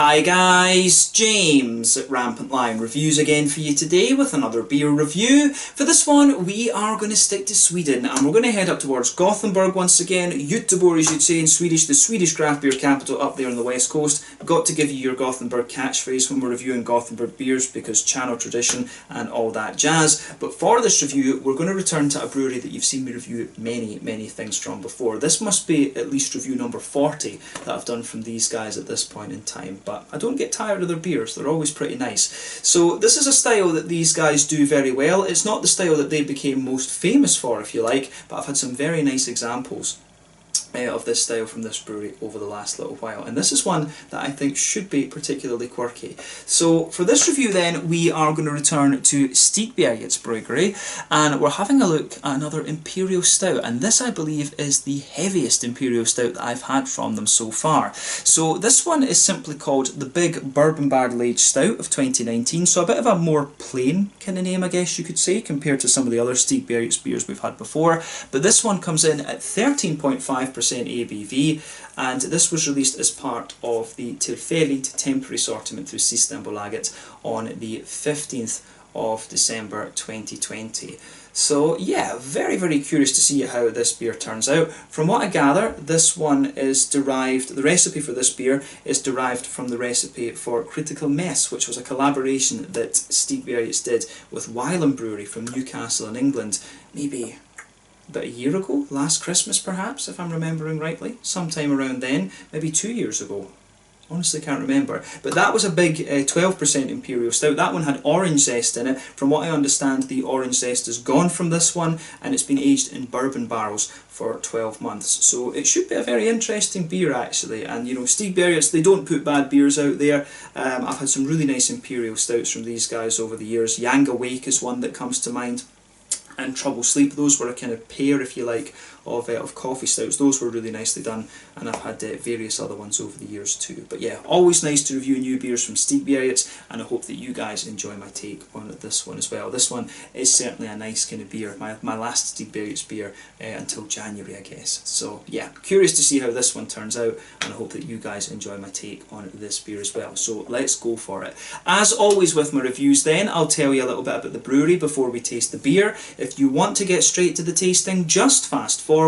Hi guys, James at Rampant Lion Reviews again for you today with another beer review. For this one we are going to stick to Sweden and we're going to head up towards Gothenburg once again. Göteborg, as you'd say in Swedish, the Swedish craft beer capital up there on the west coast. Got to give you your Gothenburg catchphrase when we're reviewing Gothenburg beers because channel tradition and all that jazz. But for this review we're going to return to a brewery that you've seen me review many things from before. This must be at least review number 40 that I've done from these guys at this point in time. But I don't get tired of their beers, they're always pretty nice. So this is a style that these guys do very well. It's not the style that they became most famous for, if you like, but I've had some very nice examples of this style from this brewery over the last little while, and this is one that I think should be particularly quirky. So for this review then we are going to return to Stigbergets Bryggeri and we're having a look at another Imperial Stout, and this I believe is the heaviest Imperial Stout that I've had from them so far. So this one is simply called the Big Bourbon Barrel Aged Stout of 2019, so a bit of a more plain kind of name I guess you could say compared to some of the other Stigbergets beers we've had before, but this one comes in at 13.5% ABV, and this was released as part of the Tillfälligt temporary assortment through Systembolaget on the 15th of December 2020. So yeah, very curious to see how this beer turns out. From what I gather, this one is derived, the recipe for this beer is derived from the recipe for Critical Mess, which was a collaboration that Stigbergets did with Wylam Brewery from Newcastle in England, maybe about a year ago, last Christmas perhaps, if I'm remembering rightly, sometime around then, maybe 2 years ago. Honestly can't remember, but that was a big 12% Imperial Stout. That one had orange zest in it. From what I understand, the orange zest is gone from this one and it's been aged in bourbon barrels for 12 months. So it should be a very interesting beer actually, and you know, Stigbergets, they don't put bad beers out there. I've had some really nice Imperial Stouts from these guys over the years. Young Awake is one that comes to mind, and Trouble Sleep. Those were a kind of pair, if you like, of coffee stouts. Those were really nicely done, and I've had various other ones over the years too. But yeah, always nice to review new beers from Stigbergets, and I hope that you guys enjoy my take on this one as well. This one is certainly a nice kind of beer, my last Stigbergets beer until January I guess. So yeah, curious to see how this one turns out, and I hope that you guys enjoy my take on this beer as well. So let's go for it. As always with my reviews then, I'll tell you a little bit about the brewery before we taste the beer. If you want to get straight to the tasting, just fast forward.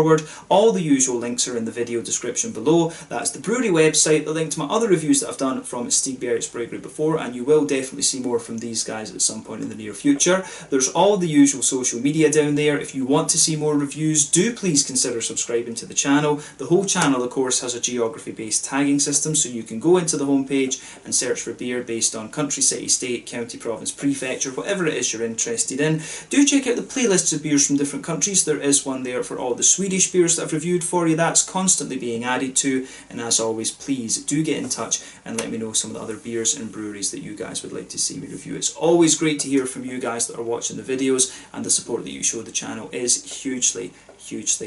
All the usual links are in the video description below. That's the brewery website, the link to my other reviews that I've done from Stigbergets Bryggeri before, and you will definitely see more from these guys at some point in the near future. There's all the usual social media down there. If you want to see more reviews, do please consider subscribing to the channel. The whole channel, of course, has a geography-based tagging system, so you can go into the homepage and search for beer based on country, city, state, county, province, prefecture, whatever it is you're interested in. Do check out the playlists of beers from different countries. There is one there for all the Swedish beers that I've reviewed for you. That's constantly being added to, and as always, please do get in touch and let me know some of the other beers and breweries that you guys would like to see me review. It's always great to hear from you guys that are watching the videos, and the support that you show the channel is hugely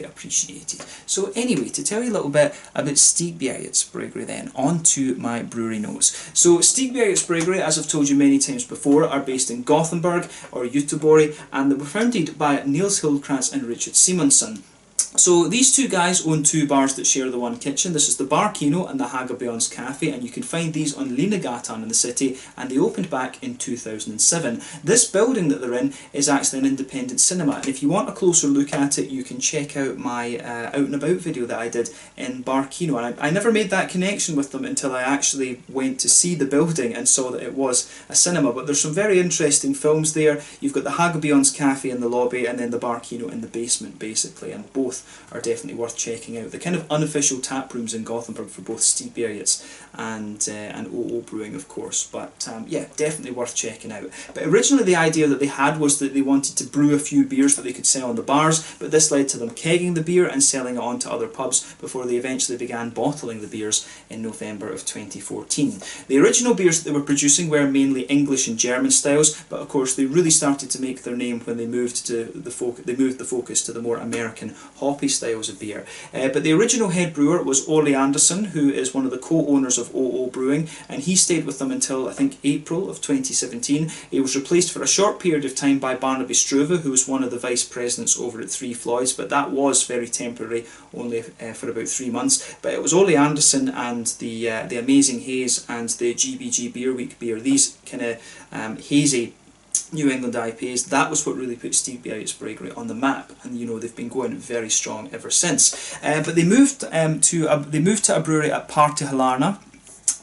appreciated. So anyway, to tell you a little bit about Stigbergets Bryggeri then, on to my brewery notes. So Stigbergets Bryggeri, as I've told you many times before, are based in Gothenburg, or Göteborg, and they were founded by Nils Hultkrantz and Richard Simonsson. So these two guys own two bars that share the one kitchen. This is the Bar Kino and the Hagabyans Cafe, and you can find these on Linnegatan in the city, and they opened back in 2007. This building that they're in is actually an independent cinema, and if you want a closer look at it, you can check out my Out and About video that I did in Bar Kino. And I never made that connection with them until I actually went to see the building and saw that it was a cinema. But there's some very interesting films there. You've got the Hagabyans Cafe in the lobby, and then the Bar Kino in the basement basically, and both are definitely worth checking out. The kind of unofficial tap rooms in Gothenburg for both Stigbergets and OO Brewing, of course. But yeah, definitely worth checking out. But originally the idea that they had was that they wanted to brew a few beers that they could sell in the bars, but this led to them kegging the beer and selling it on to other pubs before they eventually began bottling the beers in November of 2014. The original beers that they were producing were mainly English and German styles, but of course they really started to make their name when they moved the focus to the more American hop hoppy styles of beer. But the original head brewer was Ole Anderson, who is one of the co-owners of OO Brewing, and he stayed with them until I think April of 2017. He was replaced for a short period of time by Barnaby Struve, who was one of the vice presidents over at Three Floyds, but that was very temporary, only for about 3 months. But it was Ole Anderson and the Amazing Haze and the GBG Beer Week beer, these kind of hazy New England IPAs, that was what really put Stigbergets Bryggeri on the map, and you know they've been going very strong ever since. But they moved to a brewery at Partihalarna,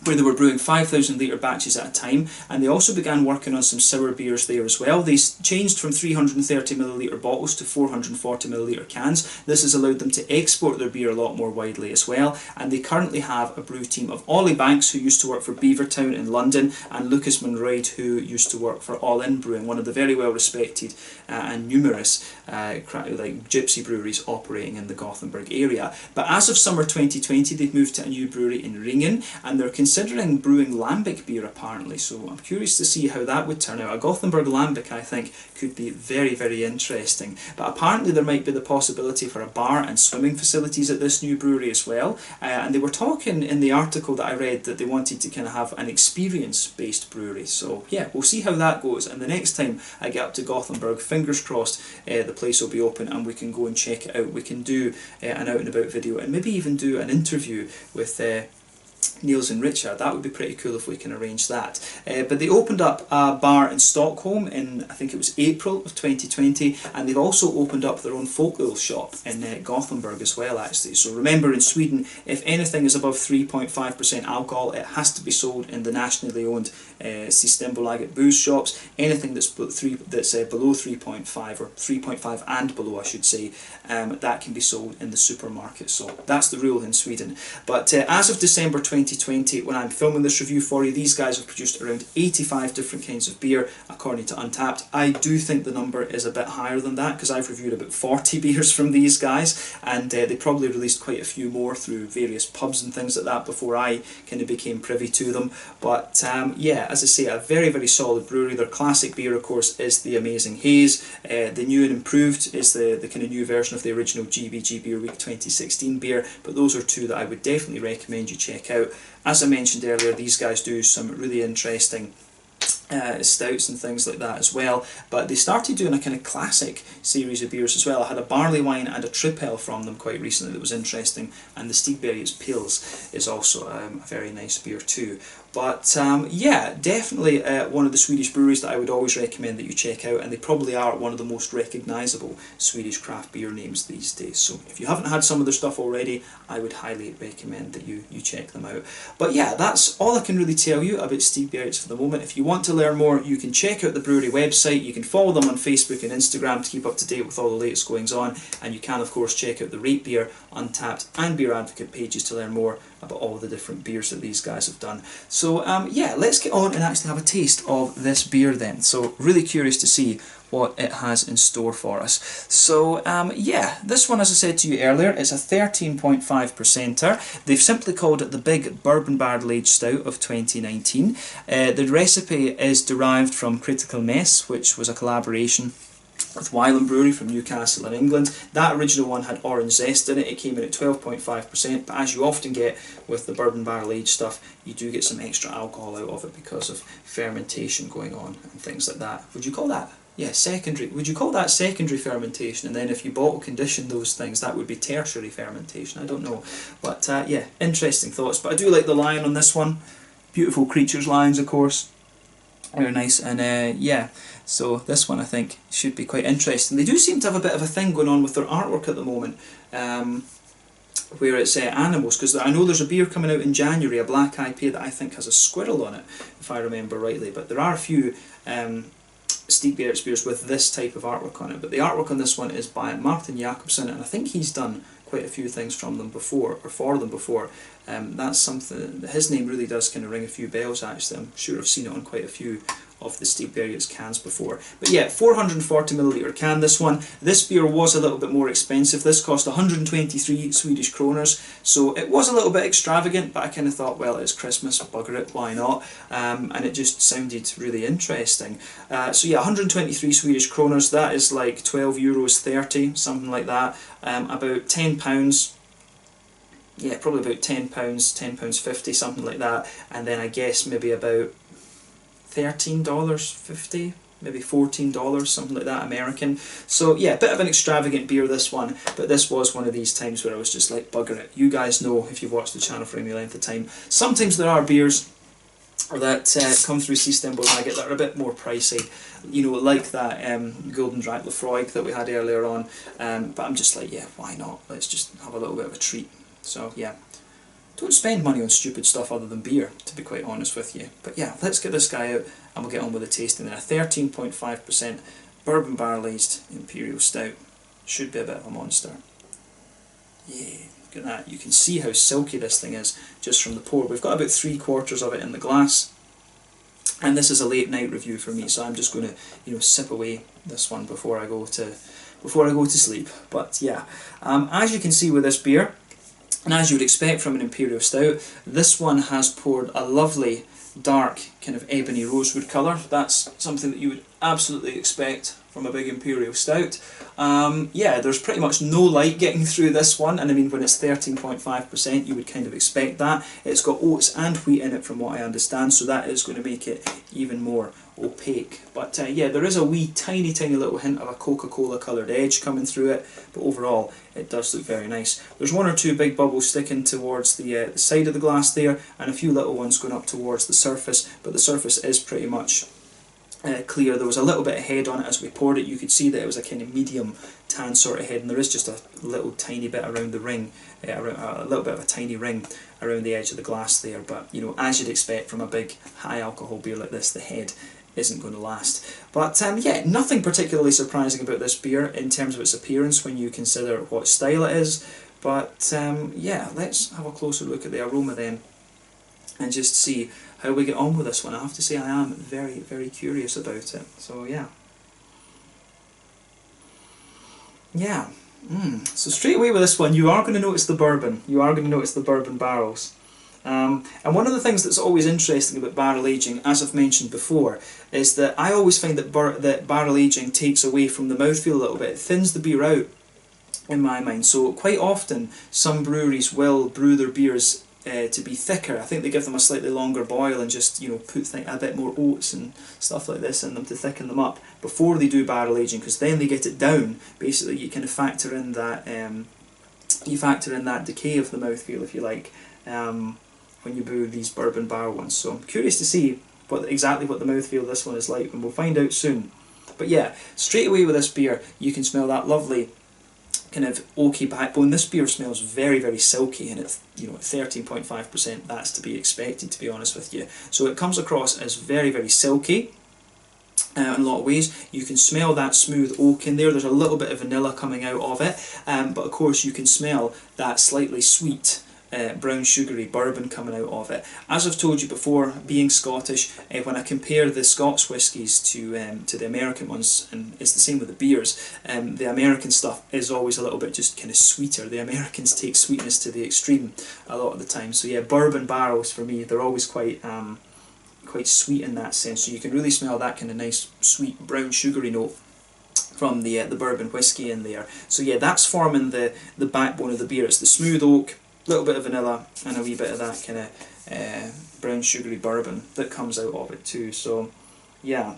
where they were brewing 5,000 litre batches at a time, and they also began working on some sour beers there as well. They changed from 330ml bottles to 440ml cans. This has allowed them to export their beer a lot more widely as well, and they currently have a brew team of Ollie Banks, who used to work for Beavertown in London, and Lucas Monroyd, who used to work for All In Brewing, one of the very well respected and numerous like gypsy breweries operating in the Gothenburg area. But as of summer 2020, they've moved to a new brewery in Ringen, and they're considering brewing lambic beer apparently, so I'm curious to see how that would turn out. A Gothenburg lambic, I think, could be very, very interesting. But apparently there might be the possibility for a bar and swimming facilities at this new brewery as well, and they were talking in the article that I read that they wanted to kind of have an experience-based brewery. So yeah, we'll see how that goes, and the next time I get up to Gothenburg, fingers crossed, the place will be open and we can go and check it out. We can do an out and about video and maybe even do an interview with Niels and Richard. That would be pretty cool if we can arrange that. But they opened up a bar in Stockholm in, I think it was April of 2020, and they've also opened up their own folk ale shop in Gothenburg as well, actually. So remember, in Sweden, if anything is above 3.5% alcohol, it has to be sold in the nationally owned Systembolaget booze shops. Anything that's below 3.5, or 3.5 and below, I should say, that can be sold in the supermarket. So that's the rule in Sweden. But as of December 2020, when I'm filming this review for you, these guys have produced around 85 different kinds of beer, according to Untappd. I do think the number is a bit higher than that, because I've reviewed about 40 beers from these guys, and they probably released quite a few more through various pubs and things like that before I kind of became privy to them. But yeah, as I say, a very, very solid brewery. Their classic beer, of course, is the Amazing Haze. The new and improved is the kind of new version of the original GBG Beer Week 2016 beer, but those are two that I would definitely recommend you check out. As I mentioned earlier, these guys do some really interesting stouts and things like that as well, but they started doing a kind of classic series of beers as well. I had a barley wine and a tripel from them quite recently that was interesting, and the Stigbergets Pils is also a very nice beer too. But yeah, definitely one of the Swedish breweries that I would always recommend that you check out, and they probably are one of the most recognisable Swedish craft beer names these days. So if you haven't had some of their stuff already, I would highly recommend that you check them out. But yeah, that's all I can really tell you about Stigbergets for the moment. If you want to learn more, you can check out the brewery website, you can follow them on Facebook and Instagram to keep up to date with all the latest goings on, and you can of course check out the Rate Beer, Untappd and Beer Advocate pages to learn more about all the different beers that these guys have done. So yeah, let's get on and actually have a taste of this beer then. So really curious to see what it has in store for us. So yeah, this one, as I said to you earlier, is a 13.5%er. They've simply called it the Big Bourbon Barrel Aged Stout of 2019. The recipe is derived from Critical Mess, which was a collaboration with Wylam Brewery from Newcastle in England. That original one had orange zest in it. It came in at 12.5%, but as you often get with the bourbon barrel aged stuff, you do get some extra alcohol out of it because of fermentation going on and things like that. Would you call that? Yeah, secondary. Would you call that secondary fermentation? And then if you bottle condition those things, that would be tertiary fermentation. I don't know. But yeah, interesting thoughts. But I do like the lion on this one. Beautiful creatures lions, of course. Very nice. And yeah, so this one I think should be quite interesting. They do seem to have a bit of a thing going on with their artwork at the moment, where it's animals, because I know there's a beer coming out in January, a black IPA that I think has a squirrel on it, if I remember rightly. But there are a few Stigbergets beers with this type of artwork on it. But the artwork on this one is by Martin Jakobsen, and I think he's done quite a few things from them before, or for them before. That's something, his name really does kind of ring a few bells actually. I'm sure I've seen it on quite a few of the Stigbergets cans before. But yeah, 440ml can this one. This beer was a little bit more expensive. This cost 123 Swedish kroners, so it was a little bit extravagant, but I kind of thought, well, it's Christmas, bugger it, why not? And it just sounded really interesting. So yeah, 123 Swedish kroners, that is like €12.30, something like that. About £10. Yeah, probably about £10, £10.50, something like that. And then I guess maybe about $13.50, maybe $14, something like that, American. So yeah, a bit of an extravagant beer, this one, but this was one of these times where I was just like, bugger it. You guys know, if you've watched the channel for any length of time, sometimes there are beers that come through Systembolaget that are a bit more pricey, you know, like that Golden Drac Lafroig that we had earlier on, but I'm just like, yeah, why not? Let's just have a little bit of a treat. So yeah, don't spend money on stupid stuff other than beer, to be quite honest with you. But yeah, let's get this guy out and we'll get on with the tasting then. A 13.5% bourbon barrel aged imperial stout. Should be a bit of a monster. Yeah, look at that. You can see how silky this thing is just from the pour. We've got about 3/4 of it in the glass. And this is a late night review for me, so I'm just going to, you know, sip away this one before I go to sleep. But yeah, as you can see with this beer, and as you would expect from an imperial stout, this one has poured a lovely dark kind of ebony rosewood colour. That's something that you would absolutely expect from a big imperial stout. Yeah, there's pretty much no light getting through this one, and I mean, when it's 13.5%, you would kind of expect that. It's got oats and wheat in it from what I understand, so that is going to make it even more opaque. But yeah, there is a wee tiny little hint of a Coca-Cola coloured edge coming through it, but overall it does look very nice. There's one or two big bubbles sticking towards the side of the glass there, and a few little ones going up towards the surface, but the surface is pretty much clear. There was a little bit of head on it as we poured it. You could see that it was a kind of medium tan sort of head, and there is just a little tiny bit around the ring, a little bit of a tiny ring around the edge of the glass there. But you know, as you'd expect from a big high alcohol beer like this, the head isn't going to last. But yeah, nothing particularly surprising about this beer in terms of its appearance when you consider what style it is. But yeah, let's have a closer look at the aroma then and just see how we get on with this one. I have to say I am very curious about it. So yeah. Yeah. So straight away with this one, you are going to notice the bourbon. You are going to notice the bourbon barrels. And one of the things that's always interesting about barrel aging, as I've mentioned before, is that I always find that barrel aging takes away from the mouthfeel a little bit. It thins the beer out, in my mind. So quite often, some breweries will brew their beers to be thicker. I think they give them a slightly longer boil and just, you know, put a bit more oats and stuff like this in them to thicken them up before they do barrel aging, because then they get it down. Basically, you kind of factor in that decay of the mouthfeel, if you like, when you brew these bourbon barrel ones. So I'm curious to see exactly what the mouthfeel of this one is like, and we'll find out soon. But yeah, straight away with this beer, you can smell that lovely kind of oaky backbone. This beer smells very silky, and it's, you know, at 13.5%, that's to be expected, to be honest with you. So it comes across as very silky in a lot of ways. You can smell that smooth oak in there. There's a little bit of vanilla coming out of it, but of course you can smell that slightly sweet brown sugary bourbon coming out of it. As I've told you before, being Scottish, when I compare the Scots whiskies to the American ones, and it's the same with the beers, the American stuff is always a little bit just kind of sweeter. The Americans take sweetness to the extreme a lot of the time. So yeah, bourbon barrels for me, they're always quite sweet in that sense. So you can really smell that kind of nice sweet brown sugary note from the bourbon whiskey in there. So yeah, that's forming the backbone of the beer. It's the smooth oak, little bit of vanilla, and a wee bit of that kind of brown sugary bourbon that comes out of it too. So yeah,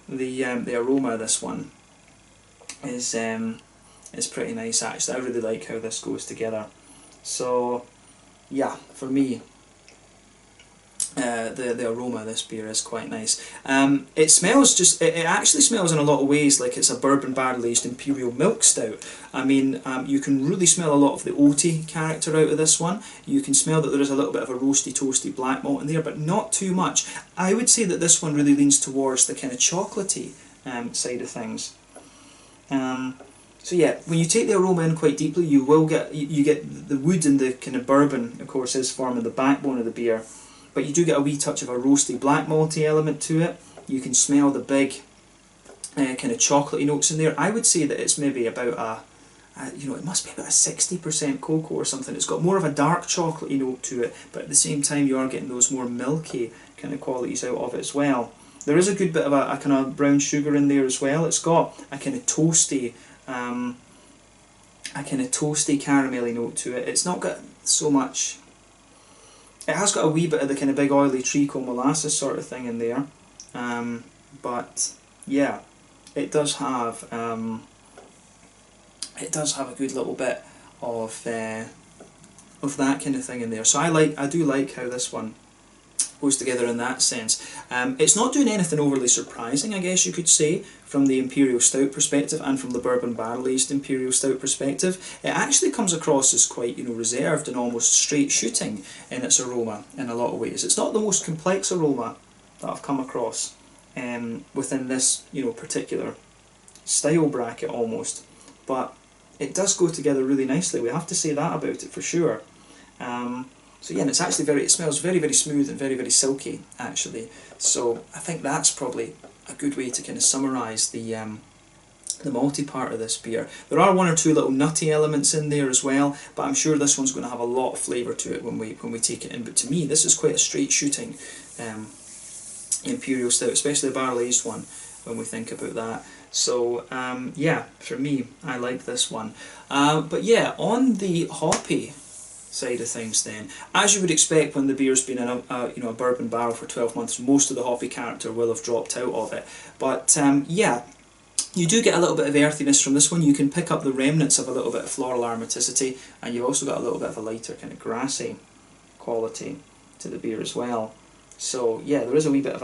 the aroma of this one is pretty nice actually. I really like how this goes together. So yeah, for me, the aroma of this beer is quite nice. It smells it actually smells in a lot of ways like it's a bourbon barrel aged imperial milk stout. I mean, you can really smell a lot of the oaty character out of this one. You can smell that there is a little bit of a roasty toasty black malt in there, but not too much. I would say that this one really leans towards the kind of chocolatey side of things. So yeah, when you take the aroma in quite deeply, you will get the wood and the kind of bourbon, of course, is forming the backbone of the beer. But you do get a wee touch of a roasty black malty element to it. You can smell the big kind of chocolatey notes in there. I would say that it's maybe about you know, it must be about a 60% cocoa or something. It's got more of a dark chocolatey note to it, but at the same time you are getting those more milky kind of qualities out of it as well. There is a good bit of a kind of brown sugar in there as well. It's got a kind of toasty, caramelly note to it. It's not got so much. It has got a wee bit of the kind of big oily treacle molasses sort of thing in there, but yeah, it does have a good little bit of that kind of thing in there. So I do like how this one goes together in that sense. It's not doing anything overly surprising, I guess you could say, from the Imperial Stout perspective and from the Bourbon Barrel-Aged Imperial Stout perspective. It actually comes across as quite, you know, reserved and almost straight shooting in its aroma in a lot of ways. It's not the most complex aroma that I've come across within this, you know, particular style bracket almost, but it does go together really nicely. We have to say that about it for sure. So yeah, and it's actually it smells very, very smooth and very, very silky actually. So I think that's probably a good way to kind of summarise the malty part of this beer. There are one or two little nutty elements in there as well, but I'm sure this one's going to have a lot of flavour to it when we take it in. But to me, this is quite a straight shooting Imperial Stout, especially a barrel aged one when we think about that. So yeah, for me, I like this one. But yeah, on the hoppy side of things then, as you would expect when the beer's been in a bourbon barrel for 12 months, most of the hoppy character will have dropped out of it. But yeah, you do get a little bit of earthiness from this one. You can pick up the remnants of a little bit of floral aromaticity, and you've also got a little bit of a lighter kind of grassy quality to the beer as well. So yeah, there is a wee bit of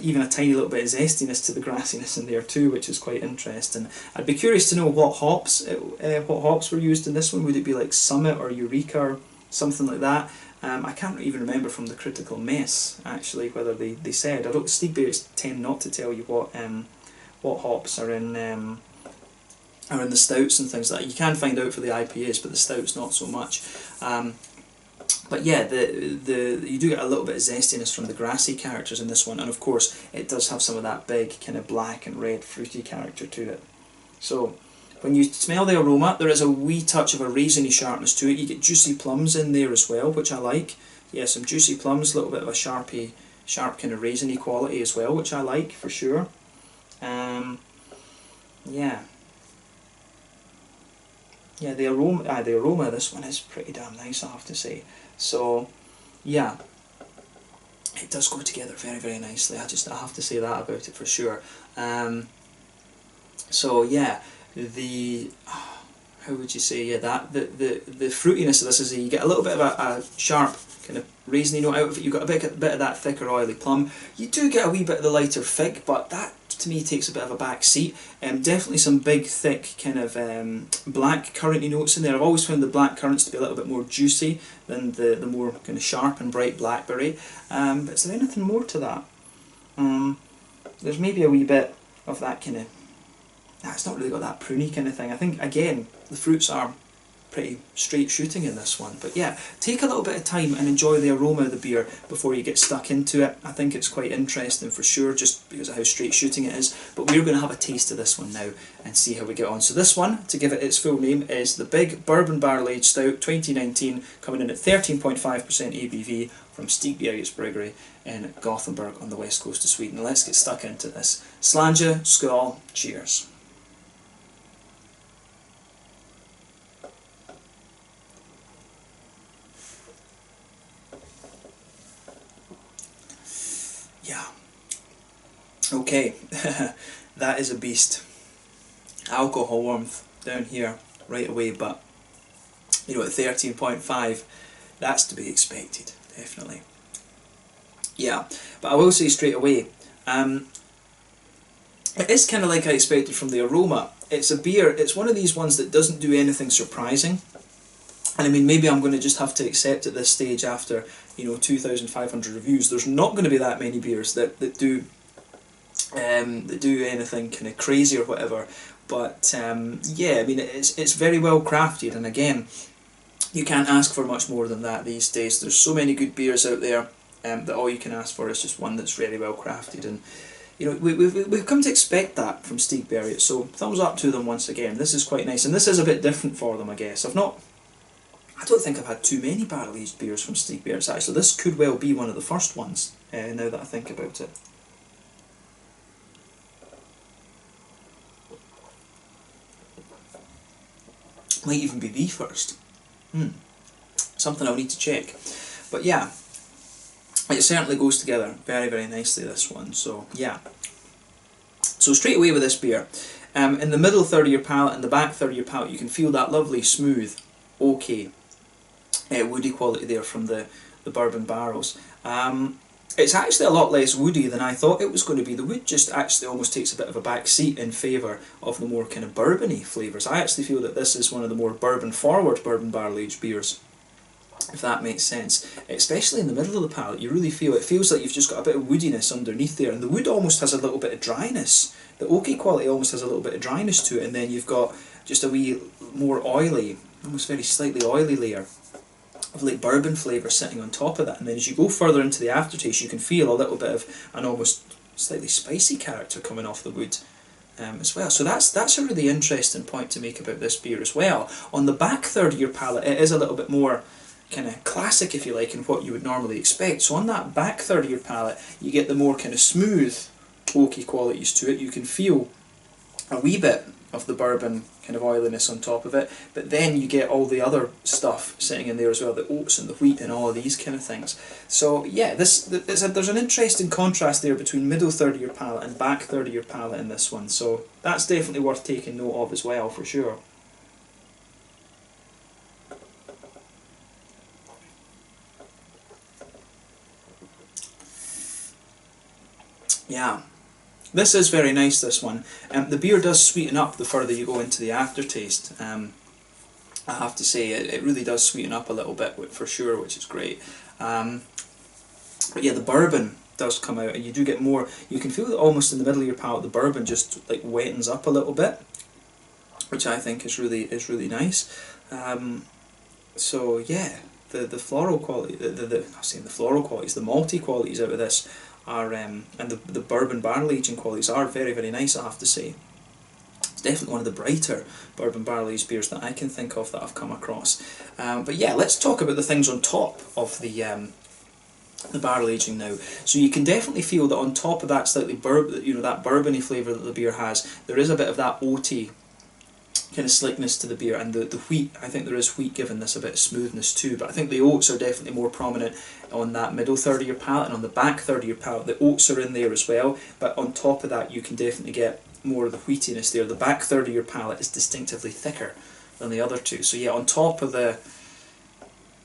even a tiny little bit of zestiness to the grassiness in there too, which is quite interesting. I'd be curious to know what hops were used in this one. Would it be like Summit or Eureka or something like that? I can't even remember from the critical mess actually whether they said. I don't. Stigbergets tend not to tell you what hops are in the stouts and things like that. You can find out for the IPAs, but the stouts not so much. But yeah, you do get a little bit of zestiness from the grassy characters in this one, and of course it does have some of that big kind of black and red fruity character to it. So when you smell the aroma, there is a wee touch of a raisiny sharpness to it. You get juicy plums in there as well, which I like. Yeah, some juicy plums, a little bit of a sharp kind of raisiny quality as well, which I like for sure. Yeah, the aroma of this one is pretty damn nice, I have to say. So, yeah, it does go together very, very nicely. I have to say that about it for sure. So yeah, how would you say? Yeah, the fruitiness of this is you get a little bit of a sharp kind of raisiny note out of it. You've got a bit of that thicker oily plum. You do get a wee bit of the lighter fig, but that to me takes a bit of a back seat. Definitely some big thick kind of black curranty notes in there. I've always found the black currants to be a little bit more juicy than the more kind of sharp and bright blackberry. But is there anything more to that? There's maybe a wee bit of that kind of. It's not really got that pruny kind of thing. I think again the fruits are pretty straight shooting in this one. But yeah, take a little bit of time and enjoy the aroma of the beer before you get stuck into it. I think it's quite interesting for sure, just because of how straight shooting it is. But we're going to have a taste of this one now and see how we get on. So this one, to give it its full name, is the Big Bourbon Barrel Aged Stout 2019, coming in at 13.5% ABV from Stigbergets Bryggeri in Gothenburg on the west coast of Sweden. Let's get stuck into this. Slanja, skål, cheers. Yeah. Okay, that is a beast. Alcohol warmth down here right away, but you know, at 13.5, that's to be expected, definitely. Yeah, but I will say straight away, it is kind of like I expected from the aroma. It's a beer, it's one of these ones that doesn't do anything surprising. And I mean, maybe I'm going to just have to accept at this stage, after 2,500 reviews, there's not going to be that many beers that do anything kind of crazy or whatever. But yeah, I mean, it's very well crafted, and again, you can't ask for much more than that these days. There's so many good beers out there that all you can ask for is just one that's really well crafted. And you know, we've come to expect that from Stigbergets, so thumbs up to them once again. This is quite nice, and this is a bit different for them, I guess. I don't think I've had too many barrel-aged beers from Stigbergets, actually. This could well be one of the first ones, now that I think about it. Might even be the first. Something I'll need to check. But yeah, it certainly goes together very, very nicely, this one. So yeah. So straight away with this beer, in the middle third of your palate and the back third of your palate, you can feel that lovely, smooth, oaky, woody quality there from the bourbon barrels. It's actually a lot less woody than I thought it was going to be. The wood just actually almost takes a bit of a back seat in favour of the more kind of bourbony flavours. I actually feel that this is one of the more bourbon-forward bourbon barrel-aged beers, if that makes sense. Especially in the middle of the palate, you really feel, it feels like you've just got a bit of woodiness underneath there, and the wood almost has a little bit of dryness. The oaky quality almost has a little bit of dryness to it, and then you've got just a wee more oily, almost very slightly oily layer of like bourbon flavour sitting on top of that, and then as you go further into the aftertaste, you can feel a little bit of an almost slightly spicy character coming off the wood as well. So that's a really interesting point to make about this beer as well. On the back third of your palate, it is a little bit more kind of classic, if you like, in what you would normally expect. So on that back third of your palate, you get the more kind of smooth oaky qualities to it. You can feel a wee bit of the bourbon kind of oiliness on top of it, but then you get all the other stuff sitting in there as well, the oats and the wheat and all of these kind of things. So yeah, there's an interesting contrast there between middle third of your palate and back third of your palate in this one, so that's definitely worth taking note of as well, for sure. Yeah. This is very nice, this one. The beer does sweeten up the further you go into the aftertaste. I have to say, it really does sweeten up a little bit for sure, which is great. But yeah, the bourbon does come out, and you do get more. You can feel that almost in the middle of your palate, the bourbon just like wettens up a little bit, which I think is really nice. So yeah, the floral quality, I'm saying the floral qualities, the malty qualities out of this are, and the bourbon barrel aging qualities are very, very nice, I have to say. It's definitely one of the brighter bourbon barrel aged beers that I can think of that I've come across. But yeah, let's talk about the things on top of the barrel aging now. So you can definitely feel that on top of that slightly that bourbony flavour that the beer has, there is a bit of that oaty kind of slickness to the beer, and the wheat, I think there is wheat giving this a bit of smoothness too, but I think the oats are definitely more prominent on that middle third of your palate, and on the back third of your palate the oats are in there as well, but on top of that you can definitely get more of the wheatiness there. The back third of your palate is distinctively thicker than the other two. So yeah, on top of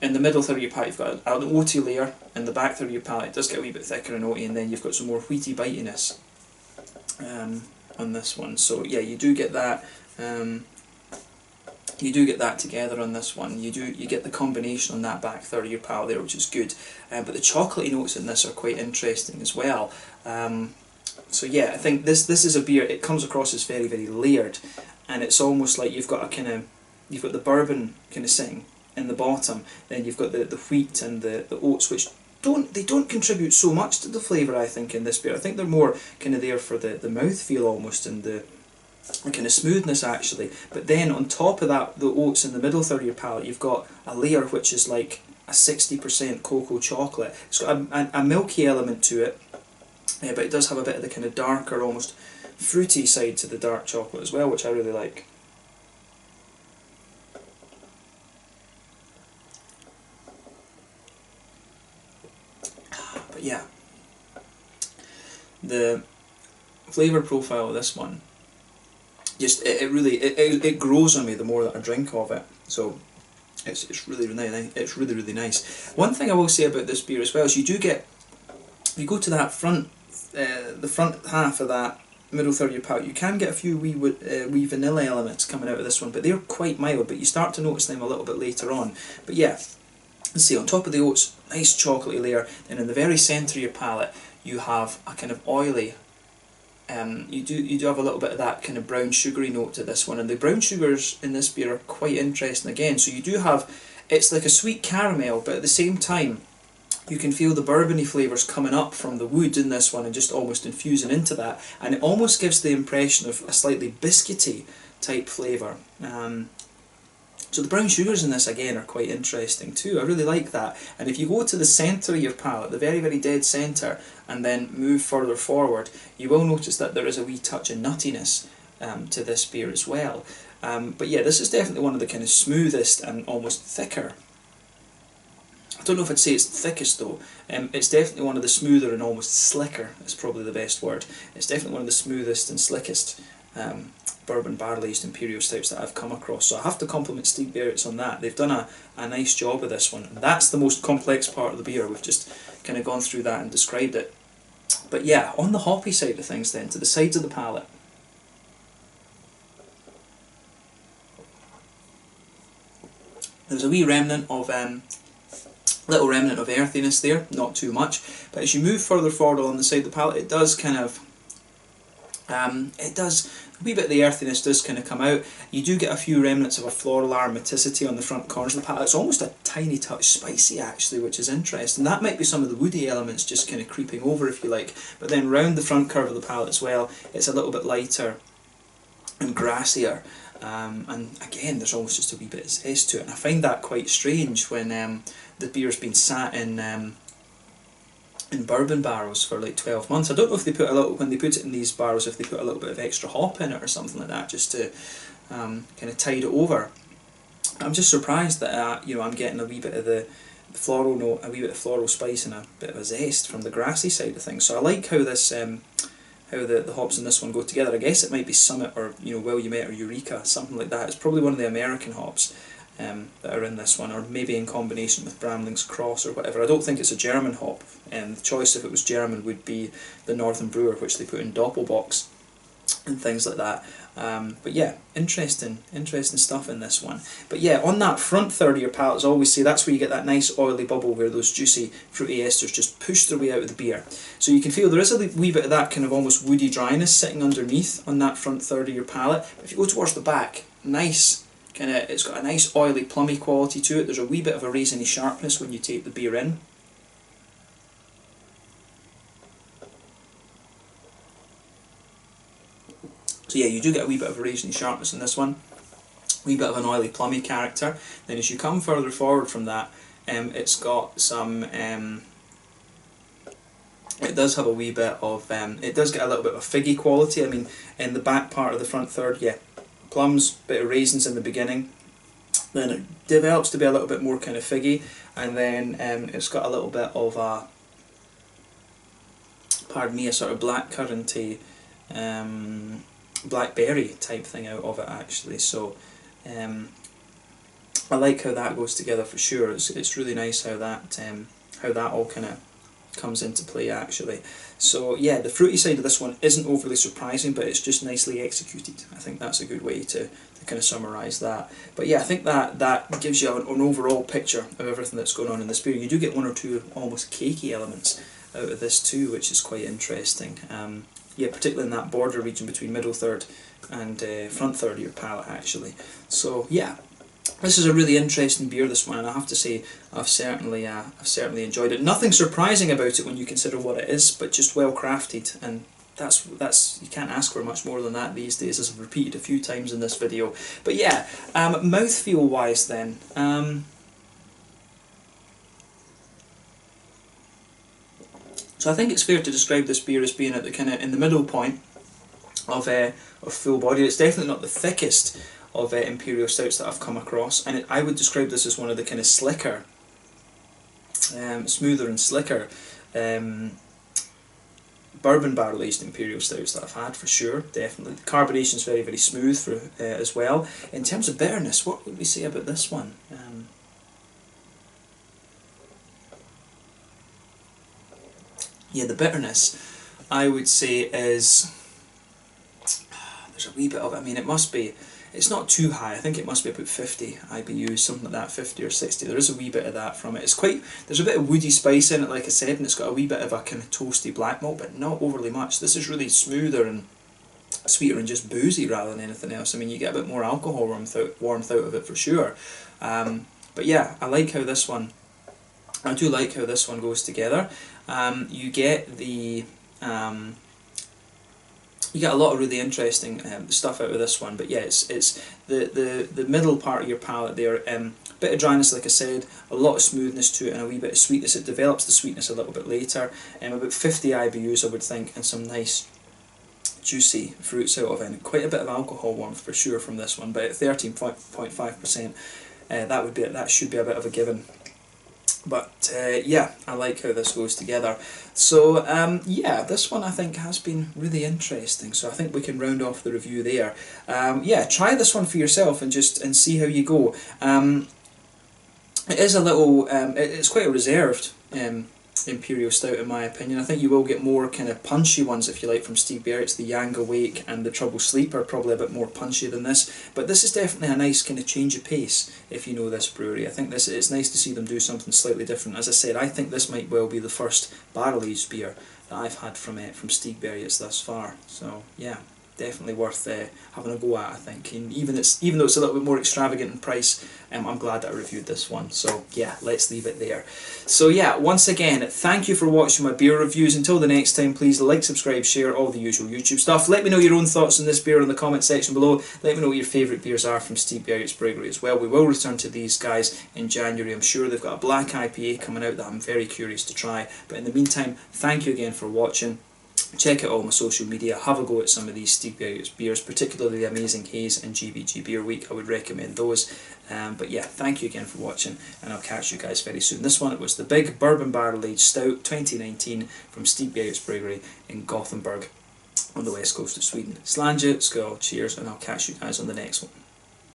in the middle third of your palate you've got an oaty layer, and the back third of your palate it does get a wee bit thicker and oaty, and then you've got some more wheaty bitiness on this one. So yeah, you do get that. You do get that together on this one. You get the combination on that back third of your palate there, which is good. But the chocolatey notes in this are quite interesting as well. So yeah, I think this is a beer. It comes across as very, very layered, and it's almost like you've got the bourbon kind of sitting in the bottom. Then you've got the wheat and the oats, which don't contribute so much to the flavour, I think, in this beer. I think they're more kind of there for the mouthfeel almost, and the kind of smoothness actually. But then on top of that, the oats in the middle third of your palate, you've got a layer which is like a 60% cocoa chocolate. It's got a milky element to it, but it does have a bit of the kind of darker, almost fruity side to the dark chocolate as well, which I really like. But yeah, the flavour profile of this one, just it grows on me the more that I drink of it. So it's really really nice. One thing I will say about this beer as well is you do get, if you go to that the front half of that middle third of your palate, you can get a few wee vanilla elements coming out of this one, but they're quite mild. But you start to notice them a little bit later on. But yeah, let's see, on top of the oats, nice chocolatey layer, and in the very centre of your palate you have a kind of oily. You do have a little bit of that kind of brown sugary note to this one, and the brown sugars in this beer are quite interesting again. So you do have, it's like a sweet caramel, but at the same time you can feel the bourbony flavours coming up from the wood in this one and just almost infusing into that, and it almost gives the impression of a slightly biscuity type flavour. So the brown sugars in this again are quite interesting too. I really like that. And if you go to the centre of your palate, the very, very dead centre, and then move further forward, you will notice that there is a wee touch of nuttiness to this beer as well. But yeah, this is definitely one of the kind of smoothest and almost thicker. I don't know if I'd say it's the thickest though. It's definitely one of the smoother and almost slicker, is probably the best word. It's definitely one of the smoothest and slickest bourbon barrel aged imperial stouts that I've come across. So I have to compliment Stigbergets on that. They've done a nice job with this one. And that's the most complex part of the beer. We've just kind of gone through that and described it. But yeah, on the hoppy side of things then, to the sides of the palate. There's a wee remnant of little remnant of earthiness there, not too much, but as you move further forward along the side of the palate, it does kind of, a wee bit of the earthiness does kind of come out. You do get a few remnants of a floral aromaticity on the front corners of the palate. It's almost a tiny touch spicy actually, which is interesting. That might be some of the woody elements just kind of creeping over, if you like, but then round the front curve of the palate as well, it's a little bit lighter and grassier. And again, there's always just a wee bit of zest to it, and I find that quite strange when the beer's been sat in bourbon barrels for like 12 months. I don't know if they put a little, when they put it in these barrels, if they put a little bit of extra hop in it or something like that, just to kind of tide it over. I'm just surprised that you know, I'm getting a wee bit of the floral note, a wee bit of floral spice, and a bit of a zest from the grassy side of things. So I like how this how the hops in this one go together. I guess it might be Summit or, you know, Willamette or Eureka, something like that. It's probably one of the American hops that are in this one, or maybe in combination with Bramling's Cross or whatever. I don't think it's a German hop, and the choice, if it was German, would be the Northern Brewer, which they put in Doppelbox and things like that. But yeah, interesting stuff in this one. But yeah, on that front third of your palate, as I always say, that's where you get that nice oily bubble where those juicy fruity esters just push their way out of the beer. So you can feel there is a wee bit of that kind of almost woody dryness sitting underneath on that front third of your palate. But if you go towards the back, nice kind of, it's got a nice oily plummy quality to it. There's a wee bit of a raisiny sharpness when you take the beer in. So yeah, you do get a wee bit of a raisiny sharpness in this one, a wee bit of an oily plummy character. Then as you come further forward from that, it's got some, it does have a wee bit of, it does get a little bit of a figgy quality. I mean, in the back part of the front third, yeah, plums, bit of raisins in the beginning, then it develops to be a little bit more kind of figgy, and then it's got a little bit of a, pardon me, a sort of blackcurranty, blackberry type thing out of it actually. So I like how that goes together for sure. It's really nice how that all kind of comes into play actually. So yeah, the fruity side of this one isn't overly surprising, but it's just nicely executed. I think that's a good way to kind of summarise that. But yeah, I think that gives you an overall picture of everything that's going on in this beer. You do get one or two almost cakey elements out of this too, which is quite interesting. Yeah, particularly in that border region between middle third and front third of your palate actually. So yeah, this is a really interesting beer, this one, and I have to say I've certainly enjoyed it. Nothing surprising about it when you consider what it is, but just well crafted, and that's you can't ask for much more than that these days, as I've repeated a few times in this video. But yeah, mouthfeel wise then, so I think it's fair to describe this beer as being at the kind of in the middle point of full body. It's definitely not the thickest of imperial stouts that I've come across, and I would describe this as one of the kind of slicker, smoother and slicker bourbon barrel aged imperial stouts that I've had for sure. Definitely, the carbonation is very, very smooth for as well. In terms of bitterness, what would we say about this one? Yeah, the bitterness, I would say, is, there's a wee bit of it. I mean, it must be, it's not too high. I think it must be about 50 IBUs, something like that, 50 or 60. There is a wee bit of that from it. It's quite, there's a bit of woody spice in it, like I said, and it's got a wee bit of a kind of toasty black malt, but not overly much. This is really smoother and sweeter and just boozy rather than anything else. I mean, you get a bit more alcohol warmth out of it for sure. But yeah, I like how this one I do like how this one goes together. You get the you get a lot of really interesting stuff out of this one, but yeah, it's the middle part of your palate there. Bit of dryness, like I said, a lot of smoothness to it, and a wee bit of sweetness. It develops the sweetness a little bit later. About 50 IBUs, I would think, and some nice juicy fruits out of it. And quite a bit of alcohol warmth for sure from this one, but at 13.5%, that should be a bit of a given. But yeah, I like how this goes together. So yeah, this one I think has been really interesting. So I think we can round off the review there. Yeah, try this one for yourself and see how you go. It is a little, it's quite a reserved Imperial Stout in my opinion. I think you will get more kind of punchy ones if you like from Stigbergets. The Yang Awake and the Trouble Sleep are probably a bit more punchy than this, but this is definitely a nice kind of change of pace if you know this brewery. I think it's nice to see them do something slightly different. As I said, I think this might well be the first barrel-aged beer that I've had from Stigbergets thus far. So yeah, definitely worth having a go at, I think. And even though it's a little bit more extravagant in price, I'm glad that I reviewed this one. So yeah, let's leave it there. So yeah, once again, thank you for watching my beer reviews. Until the next time, please like, subscribe, share, all the usual YouTube stuff. Let me know your own thoughts on this beer in the comment section below. Let me know what your favourite beers are from Stigbergets Bryggeri as well. We will return to these guys in January. I'm sure they've got a black IPA coming out that I'm very curious to try. But in the meantime, thank you again for watching. Check out all my social media, have a go at some of these Stigbergets beers, particularly the Amazing Haze and GBG Beer Week. I would recommend those. But yeah, thank you again for watching, and I'll catch you guys very soon. This one, it was the Big Bourbon Barrel Aged Stout 2019 from Stigbergets Bryggeri in Gothenburg on the west coast of Sweden. Slange, skål, cheers, and I'll catch you guys on the next one.